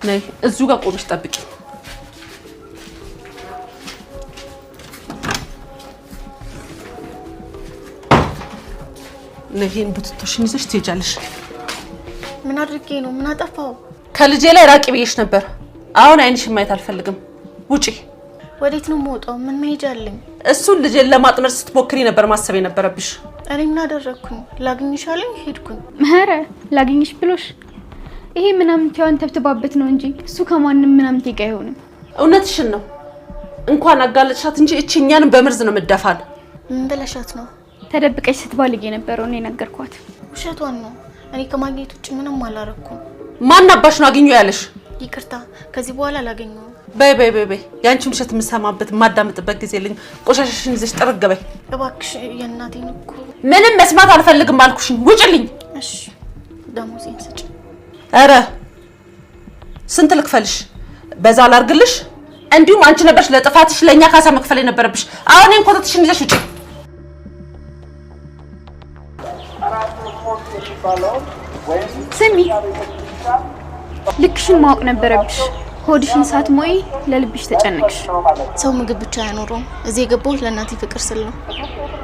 ነይ እዚሁ ጋር ቆመሽ ጠብቂ ነይን ብትቶሽን ይዘሽ ትሄጃለሽ ምን አድርጌ ነው ምን አጠፋው ከልጄ ላይ ራቂ ብዬሽ ነበር አሁን አይንሽን ማየት አልፈልግም ውጪ ወዴት ነው የምወጣው ምን መሄጃለኝ እሱን ልጄን ለማጥመር ስትሞክሪ ነበር ማሰብ የነበረብሽ እኔ ምን አደረኩኝ ላግኝሽ አለኝ ሄድኩኝ ኧረ ላግኝሽ ብሎሽ ይሄ ምናምን ቲያን ተብተባበት ነው እንጂ እሱ ከማንንም ምናምን ተጋ አይሆንም እውነትሽን ነው እንኳን አጋለጥሻት እንጂ እቺኛንም በመርዝ ነው መደፋል ምን ብለሻት ነው ተደብቀሽ ስትባልግ የነበረው ነው የነገርኳት ውሸቷን ነው እኔ ከማግኘት ውጭ ምንም አላረኩም ማን አባሽ ነው አግኙ ያለሽ ይቅርታ ከዚህ በኋላ ላገኘው በይ ያንቺም ሸት የምሰማበት ማዳምጥበት ጊዜ ልኝ ቆሻሻሽን ይዘሽ ጥርግ በይ እባክሽ የእናቴን እኮ ምንም መስማት አልፈልግም አልኩሽኝ ውጪልኝ እሺ ደሞዜን ስጭ አረ ስንት ልክፈልሽ በዛ ላርግልሽ እንዲሁም አንቺ ነበርሽ ለጥፋትሽ ለኛ ካሳ መክፈል የነበረብሽ አሁን እኔን ኮተትሽን ይዘሽ ውጪ ስሚ ልክሽን ማወቅ ነበረብሽ ሆድሽን ሳትሞይ ለልብሽ ተጨነቅሽ ሰው ምግብ ብቻ ያኖረው እዚህ የገባሁት ለእናቴ ፍቅር ስል ነው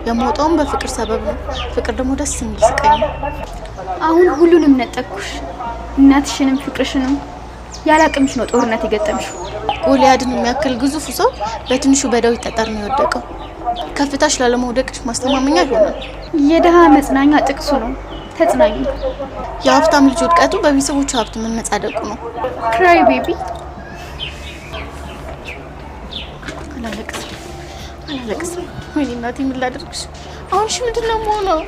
የሞተውም በፍቅር ሰበብ ነው ፍቅር ደግሞ ደስ የሚል ስቃይ ነው አሁን ሁሉንም ነጠቅኩሽ እናትሽንም ፍቅርሽንም ያላቅምሽ ነው ጦርነት የገጠምሽው ጎልያድን የሚያክል ግዙፍ ሰው በትንሹ በዳዊት ጠጠር ነው የወደቀው ከፍታሽ ላለመውደቅሽ ማስተማመኛ ይሆናል የደሃ መጽናኛ ጥቅሱ ነው ተጽናኙ የሀብታም ልጅ ውድቀቱ በቤተሰቦቹ ሀብት መመጻደቁ ነው ክራይ ቤቢ አላለቅስ ወይኔ እናቴ ምን ላድርግሽ አሁን እሺ ምንድነው የምሆነው